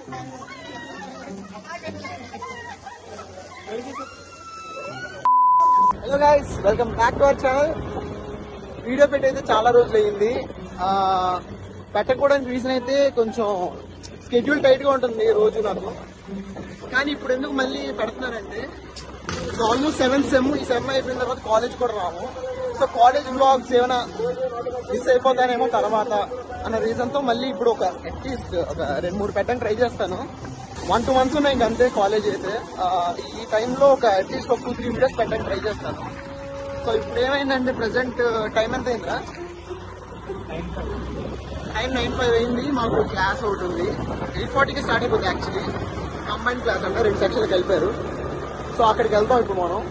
Hello guys, welcome back to our channel. Video పెట్టయితే చాలా రోజులు అయ్యింది. పెట్టకపోవడానికి రీజన్ అయితే కొంచెం స్కెడ్యూల్ టైట్ గా ఉంటుంది రోజు నాకు. కానీ ఇప్పుడు ఎందుకు మళ్ళీ పెడుతున్నానంటే ఆల్మోస్ట్ 7th సెమ్. ఈ సెమ్ అయిపోయిన తర్వాత కాలేజ్ కూడా రాము. సో కాలేజ్ బ్లాగ్స్ ఏమైనా మిస్ అయిపోతానేమో తర్వాత అన్న రీజన్ తో మళ్ళీ ఇప్పుడు అట్లీస్ట్ ఒక 2-3 పెట్టడానికి ట్రై చేస్తాను. 1-2 months ఉన్నాయి ఇంకంతే కాలేజ్ అయితే. ఈ టైంలో అట్లీస్ట్ ఒక 2-3 వీడియోస్ పెట్టడానికి ట్రై చేస్తాను. సో ఇప్పుడు ఏమైందంటే ప్రెసెంట్ టైం ఎంత అయిందిరా? టైం 9:05 అయింది. మాకు క్లాస్ ఒకటి ఉంది. 8:40కి స్టార్ట్ అయిపోతుంది. యాక్చువల్లీ కంబైన్ క్లాస్ అంటే 2 సెక్షన్లకు వెళ్ళిపోయారు. సో అక్కడికి వెళ్తాం ఇప్పుడు మనం.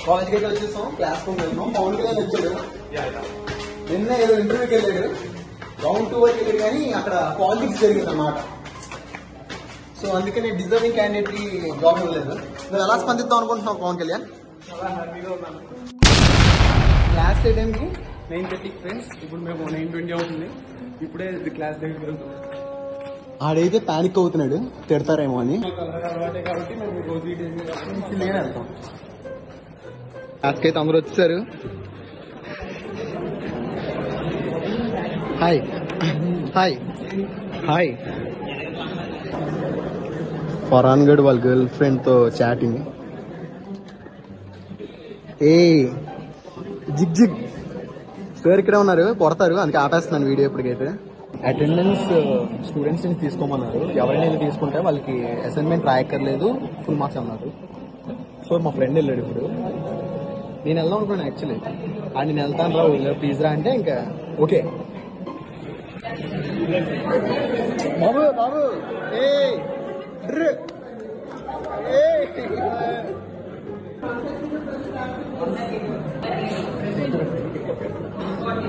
కాలేజ్కి అయితే వచ్చేస్తాం. క్లాస్ రూమ్ వెళ్ళాం. పవన్ కళ్యాణ్ వచ్చాడు. నిన్న ఏదో ఇంటర్వ్యూకి వెళ్ళాడు. రౌండ్ 2 వరకు వెళ్ళాడు. కానీ అక్కడ పాలిటిక్స్ జరిగింది అన్నమాట. సో అందుకని డిజర్వింగ్ క్యాండిడేట్ కి జాబ్ ఇవ్వలేదు. నువ్వు ఎలా స్పందిద్దాం అనుకుంటున్నావు పవన్ కళ్యాణ్? క్లాస్ ఏ టైంకి 9:30 ఫ్రెండ్స్. ఇప్పుడు మేము 9:20 అవుతుంది. ఇప్పుడే క్లాస్ దగ్గర ఆడైతే పానిక్ అవుతున్నాడు, తిడతారేమో అని. కాబట్టి మేము రోజు వెళ్తాం. క్లాస్కి అయితే అందరూ వచ్చేసారు. Hi hi hi. ఫరాన్ గడ్ వాళ్ళ గర్ల్ ఫ్రెండ్ తో చాటింగ్. ఏ జిగ్ జిగ్ సార్ ఇక్కడే ఉన్నారు, కొడతారు, అందుకే ఆపేస్తున్నాను వీడియో ఇప్పటికైతే. అటెండెన్స్ స్టూడెంట్స్ ని తీసుకోమన్నారు. ఎవరైనా తీసుకుంటే వాళ్ళకి అసైన్మెంట్ రాయక్కర్లేదు, ఫుల్ మార్క్స్ అన్నారు. సో మా ఫ్రెండ్ వెళ్ళాడు. ఇప్పుడు నేను వెళ్దాం అనుకున్నాను యాక్చువల్లీ. నేను వెళ్తాను రా ప్లీజ్ రా అంటే ఇంకా ఓకే. బాబు బాబు ఏ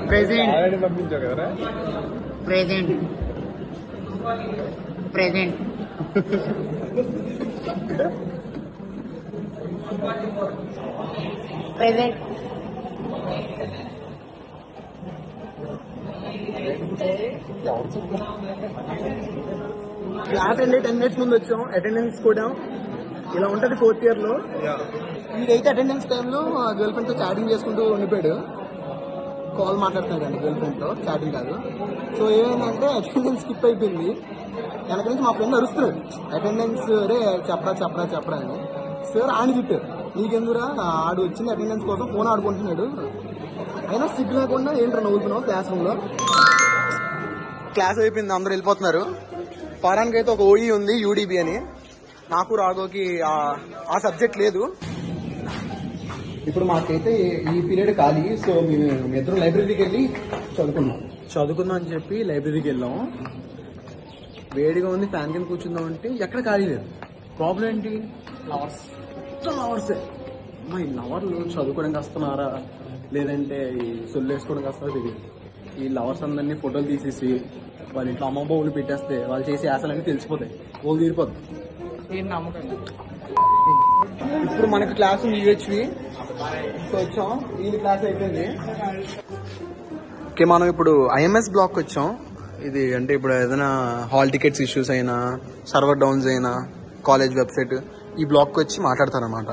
ప్రెజెంట్ పంపించావు కదరా. ప్రెజెంట్ ప్రెజెంట్ ప్రెజెంట్ క్లాస్ అండి 10 minutes ముందు వచ్చాం. అటెండెన్స్ కూడా ఇలా ఉంటది 4th year లో. వీడైతే అటెండెన్స్ టైంలో గర్ల్ ఫ్రెండ్ తో చాటింగ్ చేసుకుంటూ ఉండిపోయాడు. కాల్ మాట్లాడుతున్నాడు అండి గర్ల్ ఫ్రెండ్ తో, చాటింగ్ కాదు. సో ఏమైందంటే అటెండెన్స్ స్కిప్ అయిపోయింది. వెనక నుంచి మా ఫ్రెండ్ అరుస్తున్నాడు, అటెండెన్స్ రే చెప్పరా చెప్పరా చెప్పరా అని. సార్ ఆని తిట్టారు, నీకెందురా ఆడు వచ్చింది అటెండెన్స్ కోసం, ఫోన్ ఆడుకుంటున్నాడు. అయినా సిగ్గు లేకుండా ఏంట్రా నవ్వుతున్నావు క్లాస్ రూమ్ లో. క్లాస్ అయిపోయింది, అందరూ వెళ్ళిపోతున్నారు. ఫరాన్కి అయితే ఒక ఓఈ ఉంది, యూడీబీ అని. నాకు రాఘోకి ఆ సబ్జెక్ట్ లేదు. ఇప్పుడు మాకైతే ఈ పీరియడ్ ఖాళీ. సో మేము ఇద్దరం లైబ్రరీకి వెళ్ళి చదువుకుందాం అని చెప్పి లైబ్రరీకి వెళ్ళాం. వేడిగా ఉంది, ఫ్యాన్ కింద కూర్చుందాం అంటే ఎక్కడ ఖాళీ లేదు. ప్రాబ్లం ఏంటి? లవర్స్. లవర్సే. అమ్మా ఈ లవర్లు చదువుకోవడానికి వస్తున్నారా లేదంటే ఈ సొల్లు వేసుకోవడానికి వస్తారో తెలియదు. ఈ లవర్స్ అందరినీ ఫోటోలు తీసేసి వాళ్ళ ఇంట్లో అమ్మ బాబులు పెట్టేస్తే వాళ్ళు చేసే ఆశలన్నీ తెలిసిపోతాయి, ఓళ్ళు తీరిపోతాయి. ఇప్పుడు మనకు క్లాస్ యూహెచ్వి వచ్చాం. ఈ క్లాస్ అయిపోయింది. ఓకే, మనం ఇప్పుడు ఐఎంఎస్ బ్లాక్ వచ్చాం. ఇది అంటే ఇప్పుడు ఏదైనా హాల్ టికెట్స్ ఇష్యూస్ అయినా, సర్వర్ డౌన్స్ అయినా, కాలేజ్ వెబ్సైట్, ఈ బ్లాక్ వచ్చి మాట్లాడతారనమాట.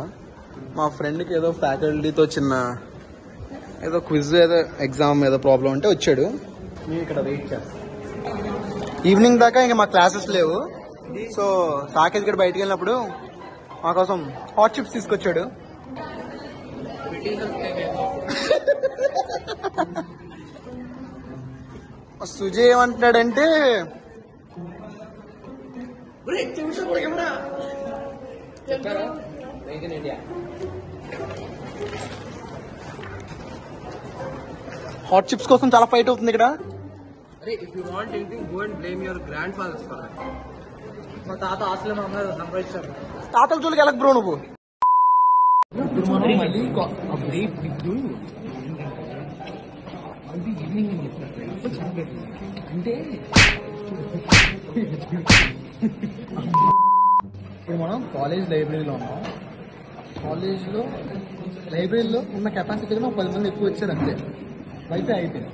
మా ఫ్రెండ్కి ఏదో ఫ్యాకల్టీతో చిన్న ఏదో క్విజ్ ఏదో ఎగ్జామ్ ఏదో ప్రాబ్లం అంటే వచ్చాడు. మేము ఇక్కడ వెయిట్ చేస్తాం. ఈవినింగ్ దాకా ఇంకా మా క్లాసెస్ లేవు. సో సాకేత్ గడ్ బయటికి వెళ్ళినప్పుడు మా కోసం హాట్ చిప్స్ తీసుకొచ్చాడు. సుజయ్ ఏమంటున్నాడంటే హాట్ చిప్స్ కోసం చాలా ఫైట్ అవుతుంది ఇక్కడ. If you want anything, go and blame your grandfathers for that. మా తాత హాస్టల్ నంబర్ ఇచ్చారు. తాతల జోలికి వెళ్ళక బ్రో నువ్వు. మళ్ళీ అంటే ఇప్పుడు మనం కాలేజ్ లైబ్రరీలో ఉన్నాం. కాలేజ్లో లైబ్రరీలో ఉన్న కెపాసిటీ కన్నా 10 మంది ఎక్కువ వచ్చారు అంతే. వైఫై అయిపోయింది.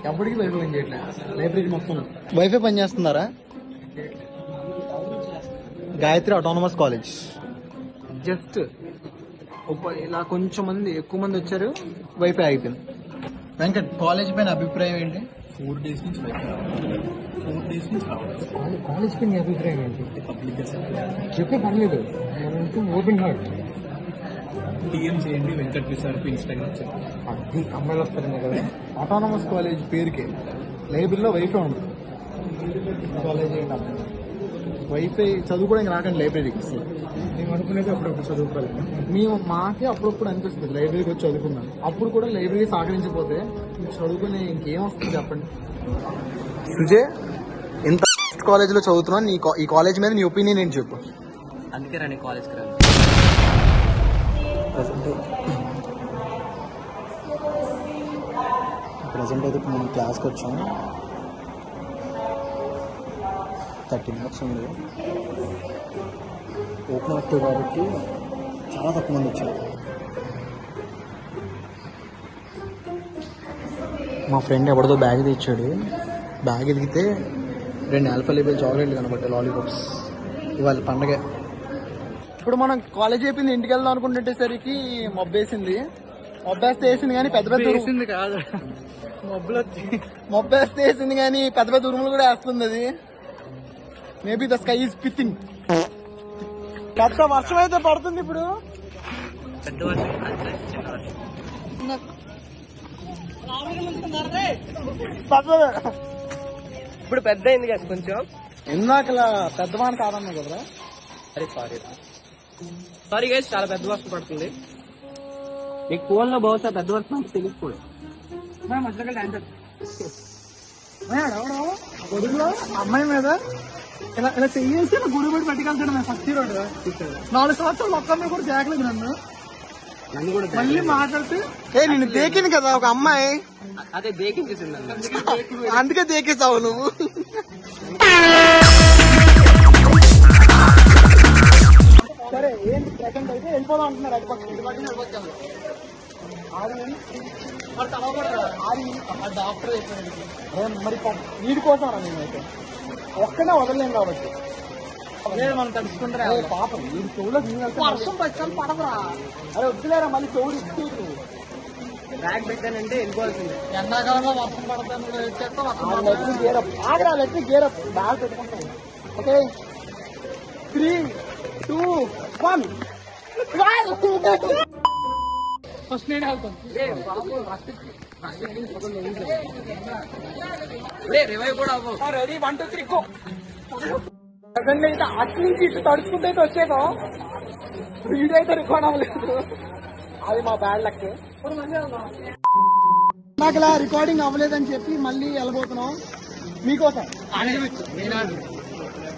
ఎప్పటికీ వైఫై పని చేయట్లేదు లైబ్రరీ మొత్తం. వైఫై పని చేస్తున్నారా? గాయత్రి ఆటోనమస్ కాలేజ్ జస్ట్ ఇలా కొంచెం మంది ఎక్కువ మంది వచ్చారు, వైఫై అయిపోయింది. వెంకట్, కాలేజ్ పైన అభిప్రాయం ఏంటి? 4 days నుంచి 4 days నుంచి రావాలి. కాలేజ్ పైన అభిప్రాయం ఏంటి? పబ్లిక్ చెప్పే పర్లేదు, ఓపెన్ హార్ట్. టీఎం చేయండి వెంకట్ విసార్కి ఇన్స్టాగ్రామ్ అమ్మాయిలు వస్తారనే కదా. ఆటోనమస్ కాలేజ్ పేరుకే లైబ్రరీలో వైఫై ఉంటుంది. కాలేజ్ ఏంటి వైఫై చదువుకోవడానికి రాకండి లైబ్రరీకి. మేము అనుకునేది అప్పుడప్పుడు చదువుకోవాలి. మాకే అప్పుడప్పుడు అనిపిస్తుంది లైబ్రరీకి వచ్చి చదువుకున్నాను. అప్పుడు కూడా లైబ్రరీ సహకరించకపోతే చదువుకునే ఇంకేం వస్తుంది చెప్పండి. సుజయ్, ఇంత కాలేజీలో చదువుతున్నాను, ఈ కాలేజ్ మీద నీ ఒపీనియన్ ఏంటి చెప్పు. అందుకే రండి కాలేజ్కి రండి. ప్రజెంట్ అయితే మేము క్లాస్కి వచ్చాము. 30 minutes ఉంది. ఓపెన్ అవుతుంది కాబట్టి చాలా తక్కువ మంది వచ్చారు. మా ఫ్రెండ్ ఎవరిదో బ్యాగ్ తెచ్చాడు. బ్యాగ్ ఎదిగితే 2 ఆల్ఫాలిబుల్ చాక్లెట్లు కనబడ్డాయి, లాలీపాప్స్. ఇవాళ పండగ. ఇప్పుడు మనం కాలేజ్ అయిపోయింది, ఇంటికి వెళ్దాం అనుకుంటుంటేసరికి మబ్బేసింది. మబ్బేస్తే వేసింది కానీ పెద్ద పెద్ద వేసింది కాదు, మబ్బేస్తే వేసింది కానీ పెద్ద పెద్ద ఉరుములు కూడా వేస్తుంది. అది maybe the sky is pitching. పెద్ద వర్షం అయితే పడుతుంది ఇప్పుడు. పెద్ద వర్షం ఇప్పుడు పెద్ద అయింది కదా కొంచెం. ఇందాకలా పెద్దవాని కాదన్నా కదా. అరే సారీ గైస్, చాలా పెద్ద వర్షం పడుతుంది. మీకు ఫోన్ లో బహుశా పెద్ద వర్షం నాకు తెలియకపోదు. గొడుగులో అమ్మాయి మీద ఇలా ఇలా చెయ్యేసి గొడుగు పెట్టి పట్టుకెళ్తాడు. మేము ఫస్ట్ ఇయర్ 4 సంవత్సరాలు మొత్తం మీద కూడా జాగలేదు నన్ను కూడా మళ్ళీ మాట్లాడితే నిన్ను దేకింది కదా ఒక అమ్మాయి, అదే దేకించేసింది. అందుకే దేకేసావు నువ్వు. సరే ఏంటి సెకండ్ అయితే వెళ్ళిపోదాం అంటున్నారు. అటు పక్కన ఇటు పక్కన వెళ్ళిపోతాను. డాక్టర్ అయిపోయింది మరి వీడి కోసం రా. నేనైతే ఒక్కనే వదలలేను కాబట్టి మనం తడుచుకుంటారా పాపం. వీడి చెవులో వర్షం పచ్చాలి పడవరా. అరే వద్దులేరా, మళ్ళీ చెవుడు ఇస్తూ బ్యాగ్ పెట్టానంటే వెళ్ళిపోవాల్సిందే. ఎండాకాలంలో వర్షం పడతాను. గేరప్ ఆగరా, లెట్ మీ గేరప్. బ్యాగ్ పెట్టుకుంటాను. ఓకే, 3, 2, 1. ఫస్ట్ నేను వెళ్తాను. రివైవ్ కూడా అవ్వవు. Ready 1, 2, 3 go. సెకండ్ అయితే అటు నుంచి ఇటు తడుచుకుంటే అయితే వచ్చేదో వీడియో అయితే రికార్డ్ అవ్వలేదు. అది మా బ్యాడ్ లక్. నాకు ఇలా రికార్డింగ్ అవ్వలేదని చెప్పి మళ్ళీ వెళ్ళబోతున్నాం మీకోసం.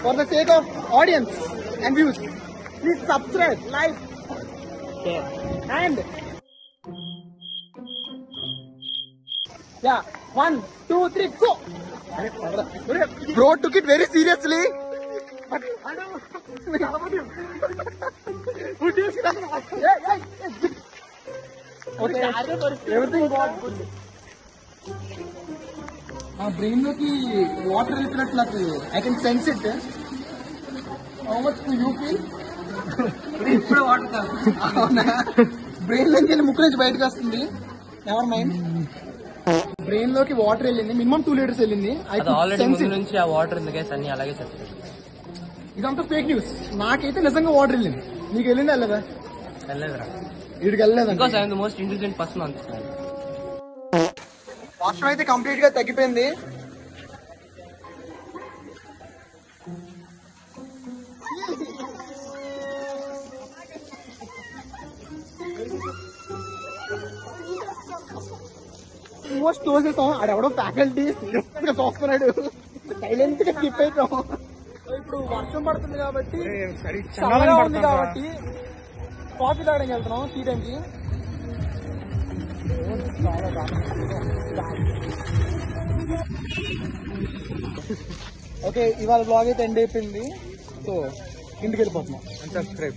For the sake of audience and views, please subscribe, like and yeah, 1, 2, 3 go. Bro took it very seriously. Okay, everything got good. నా బ్రెయిన్ లోకి వాటర్ వెళ్తున్నట్టు నాకు I can sense it. How much do you feel? ఇప్పుడు water brain లోకి వెళ్ళి ముక్కు నుంచి బయటకు వస్తుంది. ఎవర్ మైండ్, బ్రెయిన్ లోకి వాటర్ వెళ్ళింది. మినిమం 2 liters వెళ్ళింది. ఆల్రెడీ ముందు నుంచి ఆ వాటర్ ఉంది గైస్, అన్ని అలాగే చెప్తాయి. ఇదంతా ఫేక్ న్యూస్. నాకైతే నిజంగా వాటర్ వెళ్ళింది. నీకు వెళ్ళిందా వెళ్ళదా? వెళ్ళలేదురా, వీడికి వెళ్ళలేదు. Because I'm the most intelligent person అనిపిస్తుంది. వర్షం అయితే కంప్లీట్ గా తగ్గిపోయింది. తోసేసాం. ఆడెవడో ఫ్యాకల్టీ సీరియస్ గా చూస్తున్నాడు. సైలెంట్ గా స్కిప్ అయిపోయాం. ఇప్పుడు వర్షం పడుతుంది కాబట్టి చల్లగా ఉంది కాబట్టి కాఫీ తాగడానికి వెళ్తున్నాం టీ టైంకి. ఓకే, ఇవాళ బ్లాగ్ అయితే ఎండ్ అయిపోయింది. సో ఇంటికి వెళ్ళిపోతున్నాం. And subscribe.